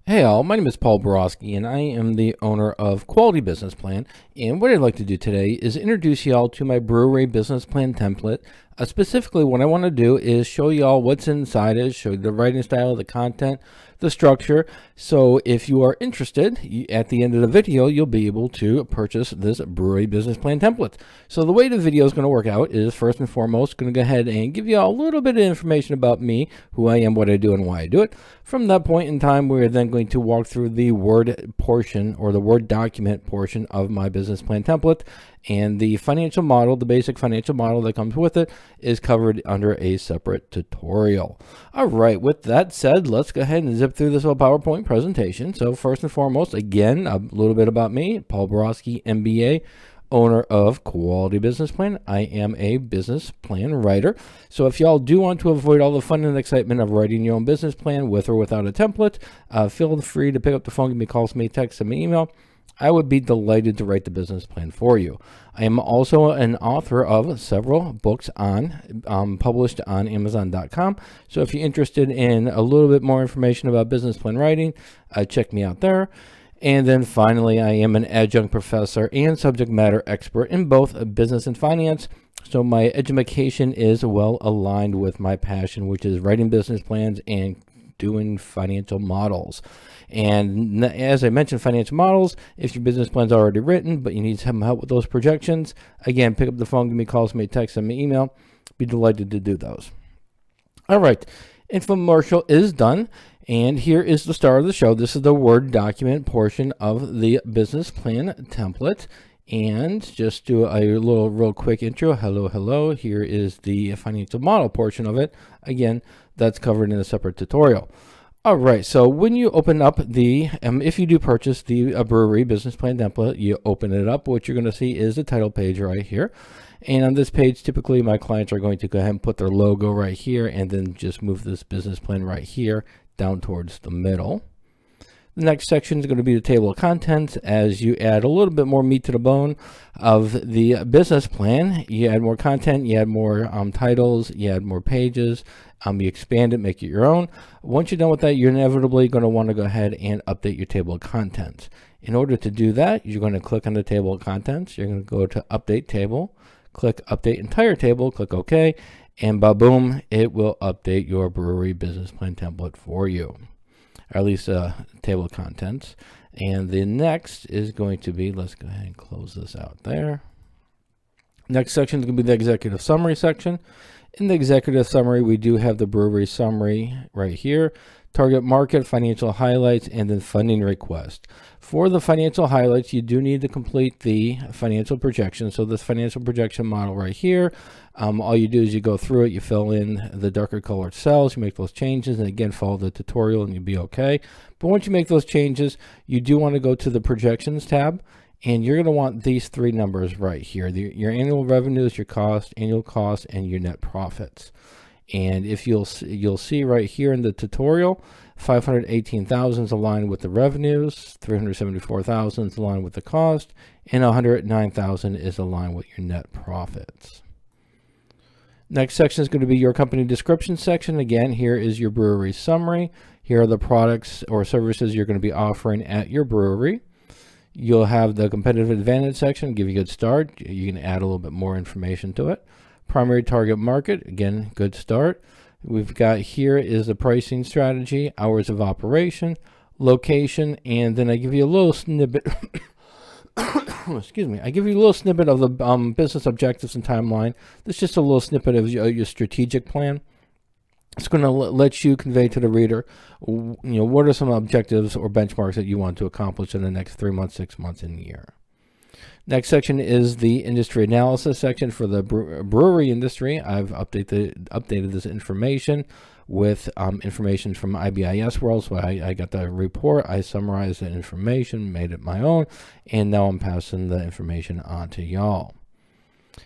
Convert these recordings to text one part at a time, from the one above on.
Hey all, my name is Paul Borosky and I am the owner of Quality Business Plan. And what I'd like to do today is introduce y'all to my Brewery business plan template. Specifically, what I want to do is show y'all what's inside it, show you the writing style, the content, the structure. So if you are interested, at the end of the video, you'll be able to purchase this Brewery business plan template. So the way the video is going to work out is, first and foremost, going to go ahead and give you all a little bit of information about me, who I am, what I do, and why I do it. From that point in time, we're then going to walk through the Word portion or the Word document portion of my business plan template. And the financial model, the basic financial model that comes with it, is covered under a separate tutorial. All right, with that said, let's go ahead and zip through this little PowerPoint presentation. So first and foremost, again, a little bit about me, Paul Borosky, MBA, owner of Quality Business Plan. I am a business plan writer. So if y'all do want to avoid all the fun and excitement of writing your own business plan with or without a template, feel free to pick up the phone, give me a call, send me a text, send me an email. I would be delighted to write the business plan for you. I am also an author of several books published on Amazon.com. So if you're interested in a little bit more information about business plan writing, check me out there. And then finally, I am an adjunct professor and subject matter expert in both business and finance. So my education is well aligned with my passion, which is writing business plans and doing financial models. And as I mentioned, financial models, if your business plan's already written, but you need some help with those projections, again, pick up the phone, give me a call, send me a text, send me an email. Be delighted to do those. All right, infomercial is done. And here is the star of the show. This is the Word document portion of the business plan template. And just do a real quick intro. Hello. Here is the financial model portion of it. Again, that's covered in a separate tutorial. All right, so when you open up the, if you do purchase the Brewery business plan template, you open it up, what you're going to see is the title page right here. And on this page, typically my clients are going to go ahead and put their logo right here and then just move this business plan right here down towards the middle. The next section is going to be the table of contents. As you add a little bit more meat to the bone of the business plan, you add more content, you add more titles, you add more pages, you expand it, make it your own. Once you're done with that, you're inevitably going to want to go ahead and update your table of contents. In order to do that, you're going to click on the table of contents. You're going to go to Update Table, click Update Entire Table, click OK, and boom, it will update your Brewery business plan template for you. Or at least table of contents. And the next is going to be, let's go ahead and close this out there. Next section is going to be the executive summary section. In the executive summary, we do have the Brewery summary right here, target market, financial highlights, and then funding request. For the financial highlights, you do need to complete the financial projection. So this financial projection model right here, all you do is you go through it, you fill in the darker colored cells, you make those changes, and again, follow the tutorial and you'll be okay. But once you make those changes, you do want to go to the projections tab, and you're going to want these three numbers right here, your annual revenues, your cost, annual cost, and your net profits. And if you'll see right here in the tutorial, 518,000 is aligned with the revenues, 374,000 is aligned with the cost, and 109,000 is aligned with your net profits. Next section is going to be your company description section. Again, here is your brewery summary. Here are the products or services you're going to be offering at your brewery. You'll have the competitive advantage section, give you a good start. You can add a little bit more information to it. Primary target market, again, good start. We've got here is the pricing strategy, hours of operation, location, and then I give you a little snippet. Excuse me. I give you a little snippet of the business objectives and timeline. This is just a little snippet of your strategic plan. It's going to let you convey to the reader, what are some objectives or benchmarks that you want to accomplish in the next 3 months, 6 months, and a year. Next section is the industry analysis section for the brewery industry. I've updated this information with information from IBIS World. So I got the report, I summarized the information, made it my own, and now I'm passing the information on to y'all.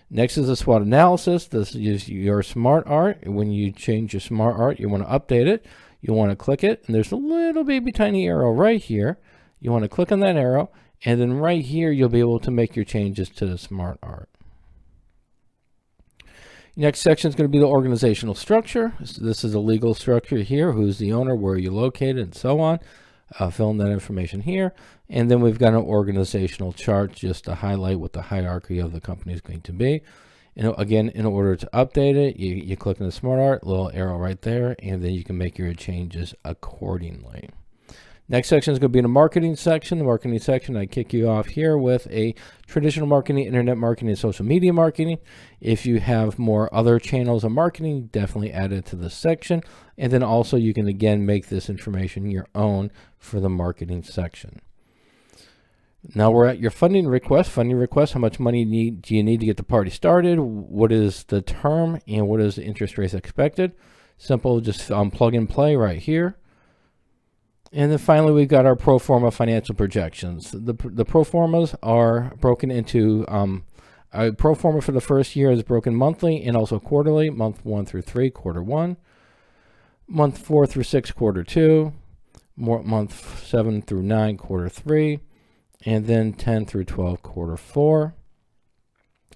Next is the SWOT analysis. This is your smart art. When you change your smart art, you want to update it. You want to click it, and there's a little baby tiny arrow right here. You want to click on that arrow, and then right here, you'll be able to make your changes to the smart art. Next section is going to be the organizational structure. This is a legal structure here. Who's the owner? Where are you located? And so on. fill in that information here. And then we've got an organizational chart just to highlight what the hierarchy of the company is going to be. Again, in order to update it, you click on the Smart Art, little arrow right there, and then you can make your changes accordingly. Next section is going to be in the marketing section. The marketing section, I kick you off here with a traditional marketing, internet marketing, and social media marketing. If you have more other channels of marketing, definitely add it to this section. And then also you can, again, make this information your own for the marketing section. Now we're at your funding request. Funding request, how much money do you need to get the party started? What is the term and what is the interest rates expected? Simple, just plug and play right here. And then finally, we've got our pro forma financial projections. The pro formas are broken into, a pro forma for the first year is broken monthly and also quarterly, month 1 through 3, quarter 1, month 4 through 6, quarter 2, month 7 through 9, quarter 3, and then 10 through 12, quarter 4.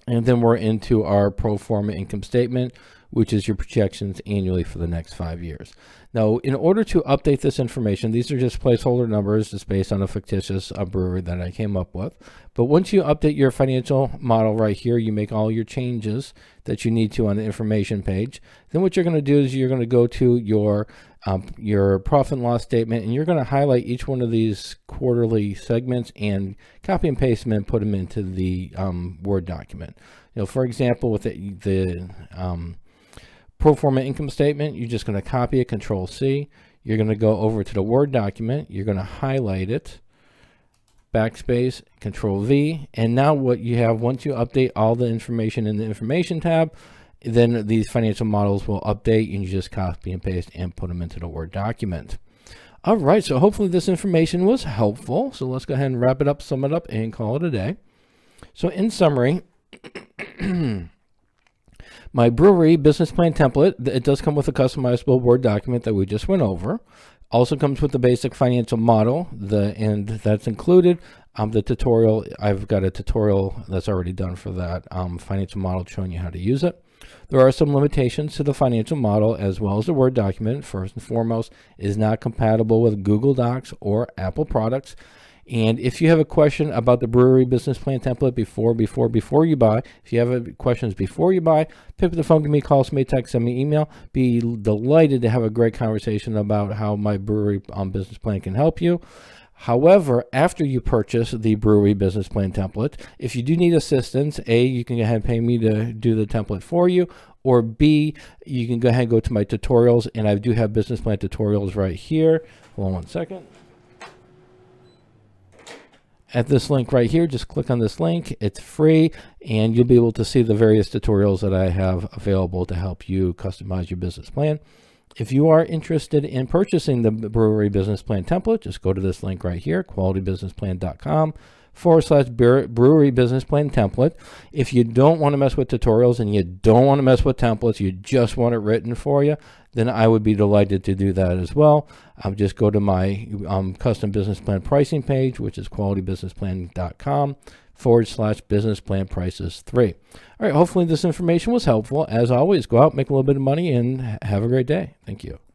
And then we're into our pro forma income statement, which is your projections annually for the next 5 years. Now, in order to update this information, these are just placeholder numbers just based on a fictitious brewery that I came up with. But once you update your financial model right here, you make all your changes that you need to on the information page. Then what you're going to do is you're going to go to your profit and loss statement, and you're going to highlight each one of these quarterly segments and copy and paste them and put them into the Word document. For example, with the pro forma income statement, you're just going to copy it, Control C. You're going to go over to the Word document. You're going to highlight it, backspace, Control V. And now what you have, once you update all the information in the Information tab, then these financial models will update, and you just copy and paste and put them into the Word document. All right, so hopefully this information was helpful. So let's go ahead and wrap it up, sum it up, and call it a day. So in summary, my brewery business plan template, it does come with a customizable Word document that we just went over. Also comes with the basic financial model, and that's included. The tutorial, I've got a tutorial that's already done for that financial model showing you how to use it. There are some limitations to the financial model as well as the Word document. First and foremost, it is not compatible with Google Docs or Apple products. And if you have a question about the brewery business plan template before you buy, if you have questions before you buy, pick up the phone, give me a call, send me a text, send me an email. Be delighted to have a great conversation about how my brewery business plan can help you. However, after you purchase the brewery business plan template, if you do need assistance, A, you can go ahead and pay me to do the template for you, or B, you can go ahead and go to my tutorials, and I do have business plan tutorials right here. Hold on one second. At this link right here, just click on this link. It's free, and you'll be able to see the various tutorials that I have available to help you customize your business plan. If you are interested in purchasing the brewery business plan template, just go to this link right here, qualitybusinessplan.com/brewery business plan template. If you don't want to mess with tutorials and you don't want to mess with templates, you just want it written for you, then I would be delighted to do that as well. Just go to my custom business plan pricing page, which is qualitybusinessplan.com/business plan prices 3. All right, hopefully this information was helpful. As always, go out, make a little bit of money, and have a great day. Thank you.